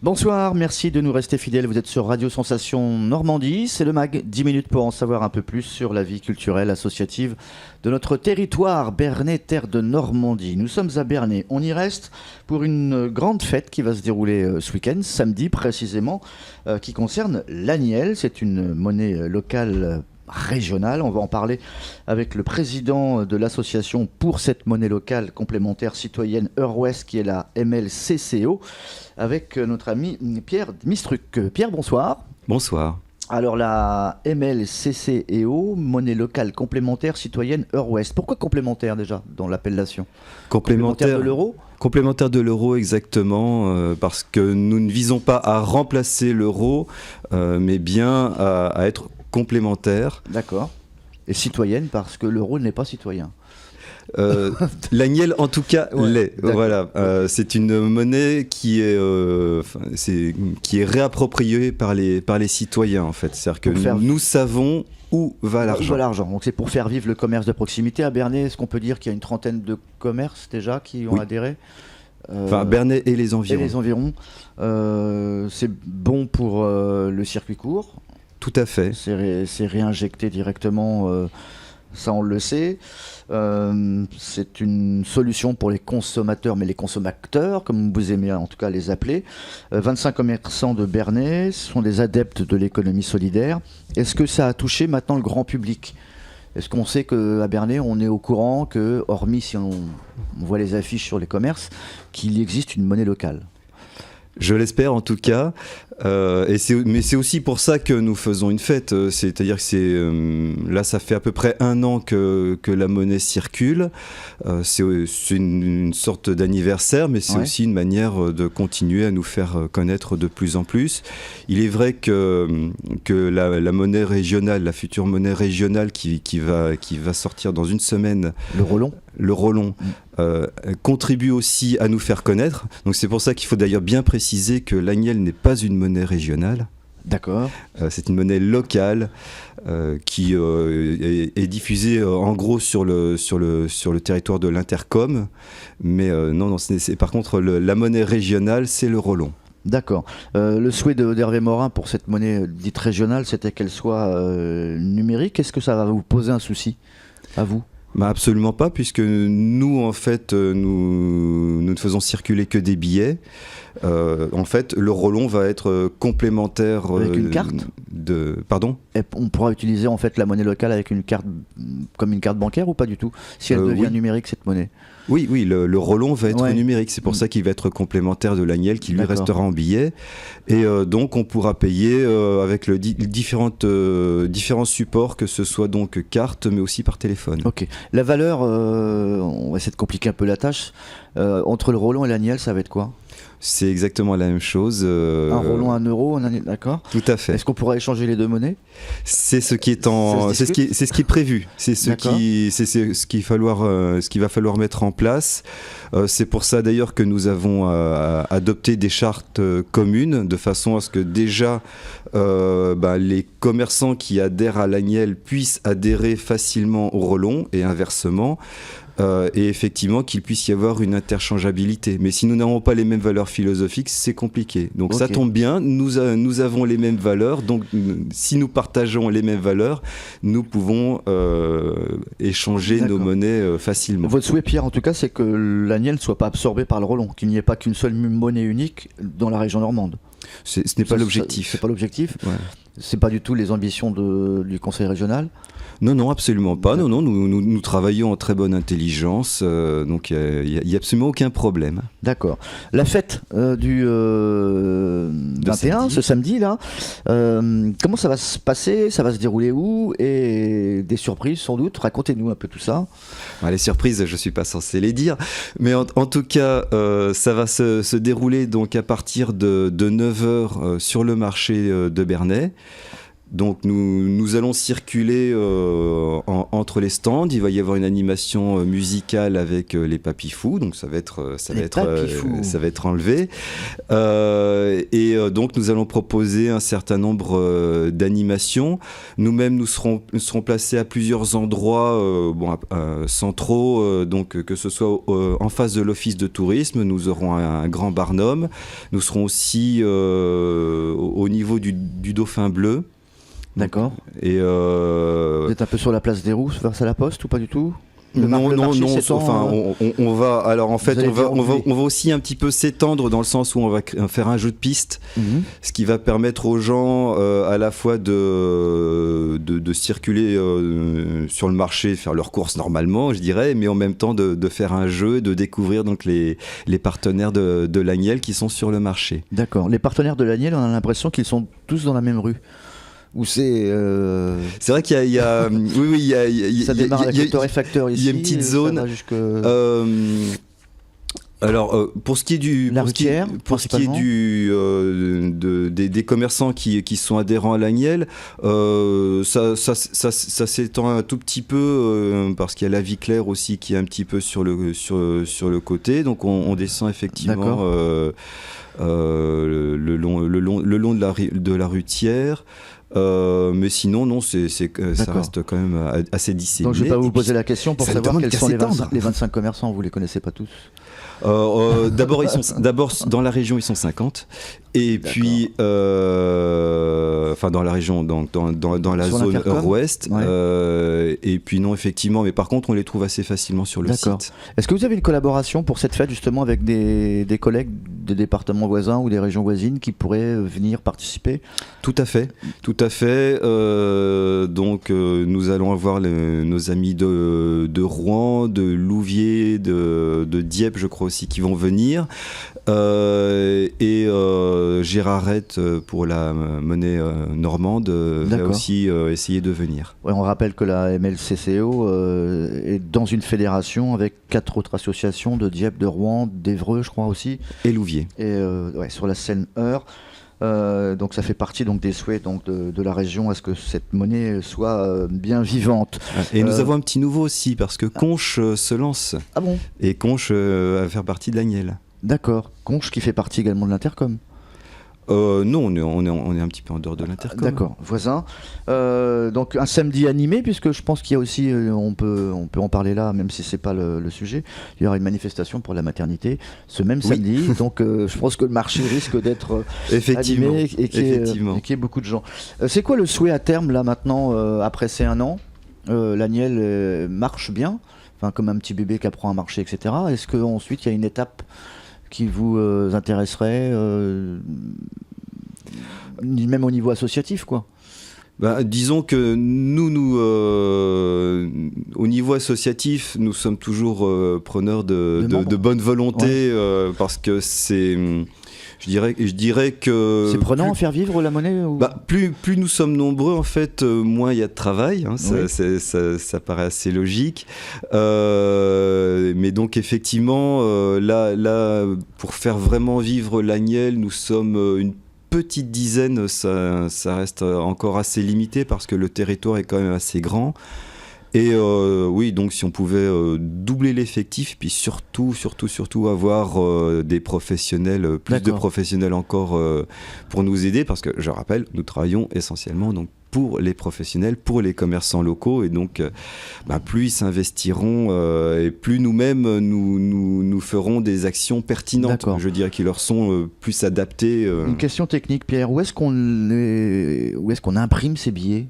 Bonsoir, merci de nous rester fidèles. Vous êtes sur Radio Sensation Normandie. C'est le MAG, 10 minutes pour en savoir un peu plus sur la vie culturelle associative de notre territoire, Bernay, terre de Normandie. Nous sommes à Bernay. On y reste pour une grande fête qui va se dérouler ce week-end, samedi précisément, qui concerne l'Agnelle. C'est une monnaie locale régionale. On va en parler avec le président de l'association pour cette monnaie locale complémentaire citoyenne Eure-Ouest, qui est la MLCCO, avec notre ami Pierre Mistruc. Pierre, bonsoir. Bonsoir. Alors la MLCCO, monnaie locale complémentaire citoyenne Eure-Ouest. Pourquoi complémentaire déjà dans l'appellation ? Complémentaire de l'euro ? Complémentaire de l'euro, exactement, parce que nous ne visons pas à remplacer l'euro, mais bien à être complémentaire. D'accord. Et citoyenne parce que l'euro n'est pas citoyen. L'Agnelle, en tout cas, ouais, l'est. Voilà. C'est une monnaie qui est réappropriée par les citoyens, en fait. C'est-à-dire que nous savons où va l'argent. Où va l'argent. Donc c'est pour faire vivre le commerce de proximité. À Bernay, est-ce qu'on peut dire qu'il y a une trentaine de commerces déjà qui ont adhéré ? Enfin, Bernay et les environs. Et les environs. C'est bon pour le circuit court. Tout à fait. C'est réinjecté directement, ça on le sait. C'est une solution pour les consommateurs, mais les consommateurs, comme vous aimez en tout cas les appeler. 25 commerçants de Bernay sont des adeptes de l'économie solidaire. Est-ce que ça a touché maintenant le grand public ? Est-ce qu'on sait qu'à Bernay, on est au courant que, hormis si on voit les affiches sur les commerces, qu'il existe une monnaie locale ? Je l'espère en tout cas, mais c'est aussi pour ça que nous faisons une fête. C'est-à-dire que là, ça fait à peu près 1 an que la monnaie circule. C'est une sorte d'anniversaire, mais c'est aussi une manière de continuer à nous faire connaître de plus en plus. Il est vrai que la monnaie régionale, la future monnaie régionale qui va sortir dans une semaine, le Rollon, contribue aussi à nous faire connaître. Donc c'est pour ça qu'il faut d'ailleurs bien préciser que l'Agnelle n'est pas une monnaie régionale. D'accord. C'est une monnaie locale qui est diffusée en gros sur le territoire de l'Intercom. Mais non, par contre, la monnaie régionale, c'est le Rollon. D'accord. Le souhait d'Hervé Morin pour cette monnaie dite régionale, c'était qu'elle soit numérique. Est-ce que ça va vous poser un souci, à vous ? Absolument pas, puisque nous, en fait, nous ne faisons circuler que des billets. En fait, le Rollon va être complémentaire. Avec une carte ? Pardon ? Et on pourra utiliser en fait la monnaie locale avec une carte, comme une carte bancaire ou pas du tout, si elle devient numérique, cette monnaie ? Oui, le Rollon va être numérique. C'est pour ça qu'il va être complémentaire de l'Agnelle, qui lui restera en billet. Et donc, on pourra payer avec différents supports, que ce soit donc carte, mais aussi par téléphone. Ok. La valeur, on va essayer de compliquer un peu la tâche. Entre le Rollon et l'Agnelle, ça va être quoi ? C'est exactement la même chose. Un Rollon, 1 euro, d'accord ? Tout à fait. Est-ce qu'on pourra échanger les deux monnaies ? C'est ce qui est c'est ce qui est prévu. C'est ce qu'il va falloir mettre en place. C'est pour ça d'ailleurs que nous avons adopté des chartes communes, de façon à ce que déjà les commerçants qui adhèrent à l'Agnelle puissent adhérer facilement au Rollon et inversement. Et effectivement qu'il puisse y avoir une interchangeabilité. Mais si nous n'avons pas les mêmes valeurs philosophiques, c'est compliqué. Donc ça tombe bien, nous avons les mêmes valeurs, donc si nous partageons les mêmes valeurs, nous pouvons échanger nos monnaies facilement. Votre souhait, Pierre, en tout cas, c'est que l'Agnelle ne soit pas absorbée par le Rollon, qu'il n'y ait pas qu'une seule monnaie unique dans la région normande. Ce n'est pas l'objectif. C'est pas l'objectif. C'est pas du tout les ambitions du Conseil régional. Non, absolument pas. Non, nous travaillons en très bonne intelligence, donc il n'y a absolument aucun problème. D'accord. La fête du 21, ce samedi là, comment ça va se passer ? Ça va se dérouler où ? Et des surprises sans doute. Racontez-nous un peu tout ça. Les surprises, je ne suis pas censé les dire, mais en tout cas, ça va se dérouler donc à partir de 9h sur le marché de Bernay. Donc nous allons circuler entre les stands. Il va y avoir une animation musicale avec les papifous, donc ça va être enlevé. Donc nous allons proposer un certain nombre d'animations. Nous-mêmes nous serons placés à plusieurs endroits centraux, donc que ce soit en face de l'office de tourisme. Nous aurons un grand barnum. Nous serons aussi au niveau du Dauphin bleu. D'accord. Et vous êtes un peu sur la place des Rousses, vers la Poste ou pas du tout? Non, on va. Alors en fait, on va aussi un petit peu s'étendre dans le sens où on va faire un jeu de piste, ce qui va permettre aux gens à la fois de circuler sur le marché, faire leurs courses normalement, je dirais, mais en même temps de faire un jeu, de découvrir donc les partenaires de l'Agnelle qui sont sur le marché. D'accord. Les partenaires de l'Agnelle, on a l'impression qu'ils sont tous dans la même rue. C'est vrai qu'il y a oui, ça démarre avec le torréfacteur ici. Il y a une petite zone. Alors pour ce qui est des commerçants qui sont adhérents à l'Agnelle, ça s'étend un tout petit peu parce qu'il y a la Vie Claire aussi qui est un petit peu sur le côté. Donc on descend effectivement le long de la rue Thiers. Mais sinon, non, ça reste quand même assez disséminé. Donc je ne vais pas vous poser la question pour savoir quels sont les 25 commerçants, vous ne les connaissez pas tous? D'abord, dans la région, ils sont 50. Et puis, dans la région, donc dans la zone ouest. Ouais. Et puis non, effectivement, mais par contre, on les trouve assez facilement sur le site. Est-ce que vous avez une collaboration pour cette fête justement avec des collègues des départements voisins ou des régions voisines qui pourraient venir participer? Tout à fait. Donc, nous allons avoir nos amis de Rouen, de Louviers, de Dieppe, je crois aussi, qui vont venir. Gérard Rett pour la monnaie normande va aussi essayer de venir. Ouais, on rappelle que la MLCCO est dans une fédération avec 4 autres associations de Dieppe, de Rouen, d'Évreux, je crois aussi. Et Louviers. Et sur la Seine-Eure. Donc ça fait partie donc des souhaits donc de la région à ce que cette monnaie soit bien vivante. Et nous avons un petit nouveau aussi parce que Conches se lance. Ah bon? Et Conches va faire partie de l'Agnelle. D'accord. Conches qui fait partie également de l'Intercom. Non, on est un petit peu en dehors de l'Intercom. D'accord, voisin. Donc un samedi animé, puisque je pense qu'il y a aussi, on peut en parler là, même si c'est pas le sujet. Il y aura une manifestation pour la maternité ce même samedi. Donc je pense que le marché risque d'être animé et qu'il y ait beaucoup de gens. C'est quoi le souhait à terme là maintenant, après ces 1 an? L'Agnelle marche bien, enfin comme un petit bébé qui apprend à marcher, etc. Est-ce qu'ensuite il y a une étape qui vous intéresserait, même au niveau associatif, quoi? Disons que nous au niveau associatif, nous sommes toujours preneurs de bonne volonté, parce que c'est... Je dirais que... C'est prenant à faire vivre la monnaie ou... plus nous sommes nombreux, en fait, moins il y a de travail. Hein, ça paraît assez logique. Mais donc, effectivement, là, pour faire vraiment vivre l'Agnelle, nous sommes une petite dizaine. Ça reste encore assez limité parce que le territoire est quand même assez grand. Et oui, donc si on pouvait doubler l'effectif, puis surtout avoir des professionnels, plus de professionnels encore pour nous aider, parce que je rappelle, nous travaillons essentiellement donc pour les professionnels, pour les commerçants locaux, et donc plus ils s'investiront et plus nous-mêmes nous ferons des actions pertinentes, je dirais, qui leur sont plus adaptées. Une question technique, Pierre, où est-ce qu'on imprime ces billets?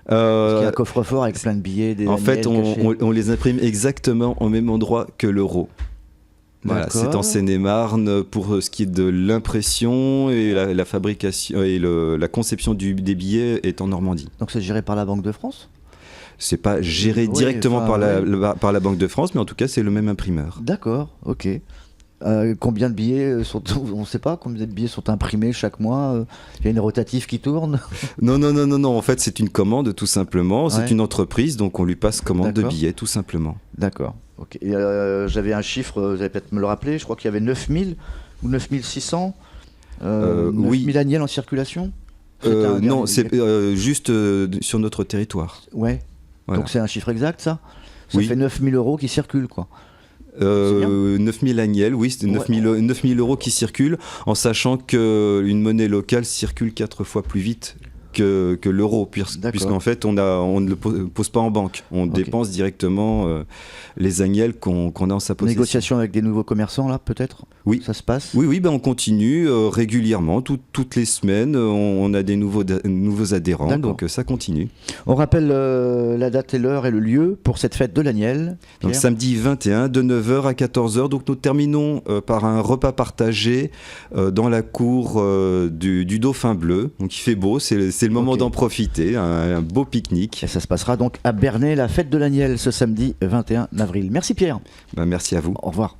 Parce qu'il y a un coffre-fort avec plein de billets. En fait, on les imprime exactement au même endroit que l'euro. Voilà, c'est en Seine-et-Marne pour ce qui est de l'impression et la fabrication et la conception des billets est en Normandie. Donc c'est géré par la Banque de France ? C'est pas géré directement par la Banque de France, mais en tout cas c'est le même imprimeur. D'accord, ok. Combien de billets on ne sait pas combien de billets sont imprimés chaque mois? Il y a une rotative qui tourne? Non. En fait, c'est une commande tout simplement. C'est une entreprise, donc on lui passe commande de billets tout simplement. D'accord. Ok. Et j'avais un chiffre, vous allez peut-être me le rappeler. Je crois qu'il y avait 9000 ou 9600 9000 Agnelles en circulation. Non, c'est juste sur notre territoire. Ouais. Voilà. Donc c'est un chiffre exact, ça ? Ça fait 9 000 € qui circulent, quoi. 9 000 annuels, oui, c'est 9 000 € qui circulent, en sachant qu'une monnaie locale circule 4 fois plus vite que l'euro, puisqu'en fait on ne le pose pas en banque, on dépense directement les annuels qu'on a en sa possession. Négociation avec des nouveaux commerçants là, peut-être ? Oui. Ça se passe ? Oui, on continue régulièrement, toutes les semaines, on a des nouveaux adhérents, donc ça continue. On rappelle la date et l'heure et le lieu pour cette fête de l'agnelle. Donc samedi 21 de 9h à 14h, donc nous terminons par un repas partagé dans la cour du Dauphin Bleu, donc il fait beau, c'est le moment d'en profiter, un beau pique-nique. Et ça se passera donc à Bernay, la fête de l'agnelle, ce samedi 21 avril. Merci Pierre. Merci à vous. Au revoir.